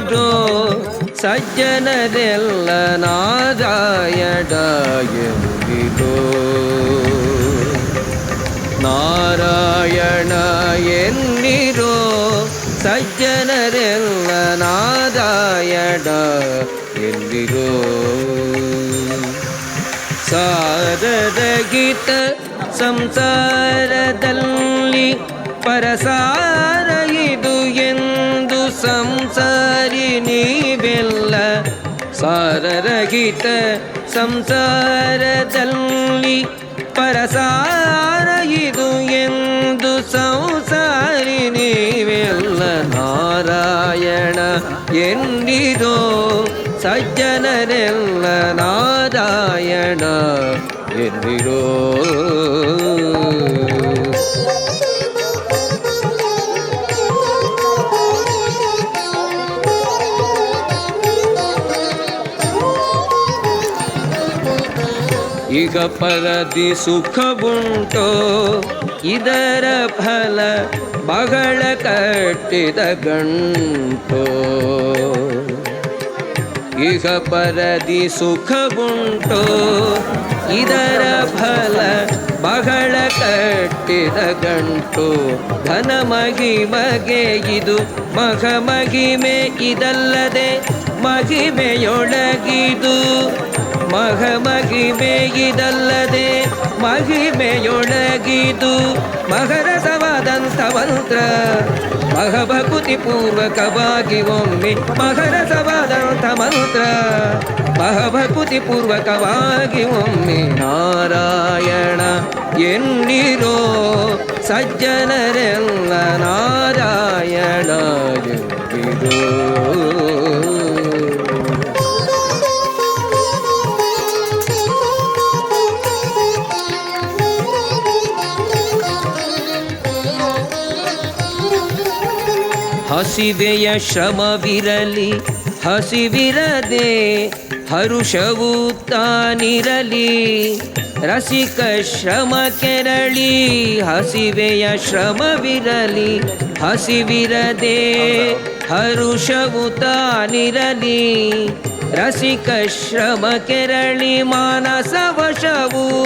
ಎನ್ನಿರೋ ಸಜ್ಜನರೆಲ್ಲ ನಾರಾಯಣ ಎಂದಿರೋ. ನಾರಾಯಣ ಎನ್ನಿರೋ ಸಜ್ಜನರೆಲ್ಲ ನಾರಾಯಣ ಎಂದಿರೋ. ಸಾರರಹಿತ ಸಂಸಾರದಲ್ಲಿ ಪರಸಾರ ಇದು ಎಂದು ಸಂಸಾರಿ ನೀವೆಲ್ಲ. ಸಾರರಹಿತ ಸಂಸಾರದಲ್ಲಿ ಪರಸಾರ ಇದು ಎಂದು ಸಂಸಾರಿ ನೀವೆಲ್ಲ. ನಾರಾಯಣ ಎನ್ನಿರೋ ಸಜ್ಜನರೆಲ್ಲ ನಾರಾಯಣ ಎನ್ನಿರೋ. ಈಗ ಪರದಿ ಸುಖವುಂಟೋ ಇದರ ಫಲ ಬಹಳ ಕಟ್ಟಿದ ಗಂಟೋ. ಈಗ ಪರದಿ ಸುಖವುಂಟೋ ಇದರ ಫಲ ಬಹಳ ಕಟ್ಟಿದ ಗಂಟು. ಧನ ಮಹಿಮಗೆ ಇದು ಮಗ ಮಹಿಮೆ ಇದಲ್ಲದೆ ಮಹಿಮೆಯೊಳಗಿದು. ಮಗ ಮಹಿಮೆ ಇದಲ್ಲದೆ ಮಹಿಮೆಯೊಳಗಿದು. ಮಹರಸವಾದಂಥ ಮಂತ್ರ ಮಹಭಕುತಿ ಪೂರ್ವಕವಾಗಿ ಒಮ್ಮೆ. ಮಹರಸವಾದಂಥ ಮಂತ್ರ ಮಹಭಕುತಿ ಪೂರ್ವಕವಾಗಿ ಒಮ್ಮೆ. ನಾರಾಯಣ ಎನ್ನಿರೋ ಸಜ್ಜನರೆಲ್ಲ ನಾರಾಯಣ ಎಂದಿರೋ. ಹಸಿವೆಯ ಶ್ರಮವಿರಲಿ ಹಸಿವಿರದೆ ಹರುಷವೂ ತಾನಿರಲಿ. ರಸಿಕ ಶ್ರಮ ಕೆರಳಿ ಹಸಿವೆಯ ಶ್ರಮವಿರಲಿ ಹಸಿವಿರದೆ ಹರುಷವೂ ತಾನಿರಲಿ. ರಸಿಕ ಶ್ರಮ ಕೆರಳಿ ಮಾನಸ ವಶವೂ